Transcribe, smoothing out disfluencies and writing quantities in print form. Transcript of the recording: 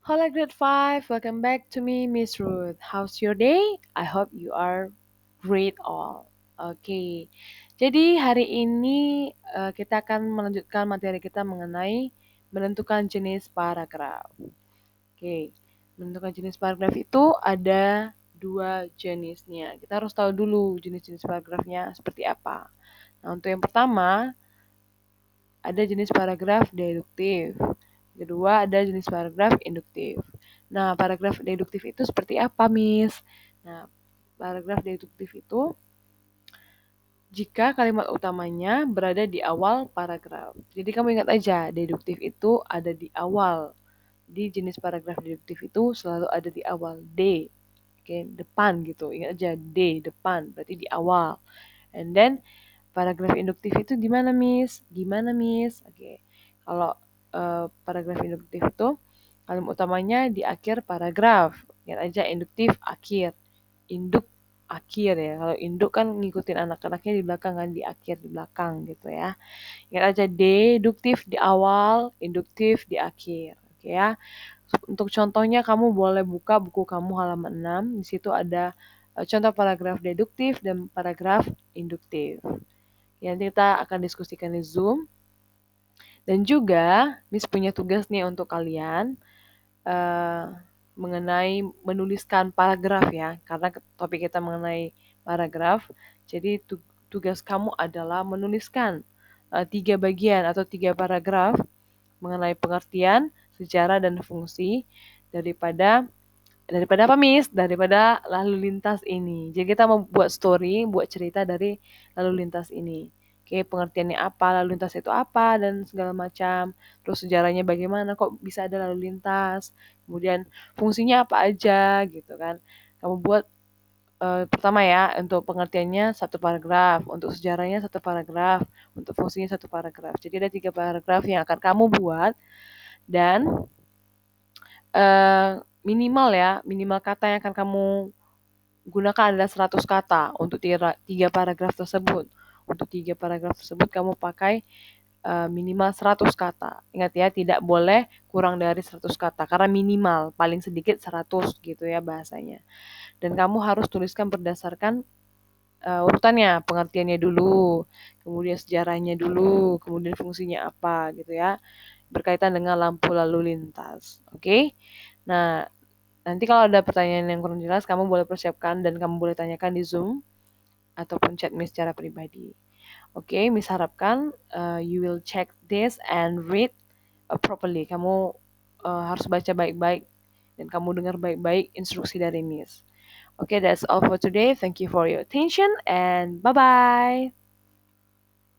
Hello, grade 5. Welcome back to me, Miss Ruth. How's your day? I hope you are great all. Oke, jadi hari ini kita akan melanjutkan materi kita mengenai menentukan jenis paragraf. Oke, menentukan jenis paragraf itu ada dua jenisnya. Kita harus tahu dulu jenis-jenis paragrafnya seperti apa. Nah, untuk yang pertama, ada jenis paragraf deduktif. Kedua, ada jenis paragraf induktif. Nah, paragraf deduktif itu seperti apa, Miss? Nah, paragraf deduktif itu jika kalimat utamanya berada di awal paragraf. Jadi kamu ingat aja, deduktif itu ada di awal. Di jenis paragraf deduktif itu selalu ada di awal. D, oke, depan gitu. Ingat aja, D, depan, berarti di awal. And then, paragraf induktif itu gimana, Miss? Gimana, Miss? Oke, kalau paragraf induktif itu kalimat utamanya di akhir paragraf. Ingat aja induktif akhir. Induk akhir ya. Kalau induk kan ngikutin anak-anaknya di belakang kan, di akhir di belakang gitu ya. Ingat aja deduktif di awal, induktif di akhir. Oke ya. Untuk contohnya kamu boleh buka buku kamu halaman 6. Di situ ada contoh paragraf deduktif dan paragraf induktif. Ya, nanti kita akan diskusikan di Zoom. Dan juga, Miss punya tugas nih untuk kalian mengenai menuliskan paragraf ya, karena topik kita mengenai paragraf. Jadi tugas kamu adalah menuliskan 3 bagian atau 3 paragraf mengenai pengertian, sejarah, dan fungsi daripada apa, Miss? Daripada lalu lintas ini. Jadi kita mau buat story, buat cerita dari lalu lintas ini. Oke, pengertiannya apa, lalu lintas itu apa, dan segala macam. Terus sejarahnya bagaimana, kok bisa ada lalu lintas. Kemudian fungsinya apa aja, gitu kan. Kamu buat pertama ya, untuk pengertiannya satu paragraf, untuk sejarahnya satu paragraf, untuk fungsinya satu paragraf. Jadi ada 3 paragraf yang akan kamu buat, dan minimal kata yang akan kamu gunakan adalah 100 kata untuk 3 paragraf tersebut. Untuk 3 paragraf tersebut kamu pakai minimal 100 kata. Ingat ya, tidak boleh kurang dari 100 kata karena minimal paling sedikit 100 gitu ya bahasanya. Dan kamu harus tuliskan berdasarkan urutannya, pengertiannya dulu, kemudian sejarahnya dulu, kemudian fungsinya apa gitu ya. Berkaitan dengan lampu lalu lintas. Oke? Nah, nanti kalau ada pertanyaan yang kurang jelas, kamu boleh persiapkan dan kamu boleh tanyakan di Zoom ataupun chat Miss secara pribadi. Oke, Miss harapkan you will check this and read properly. Kamu harus baca baik-baik dan kamu dengar baik-baik instruksi dari Miss. Okay, that's all for today. Thank you for your attention and bye-bye.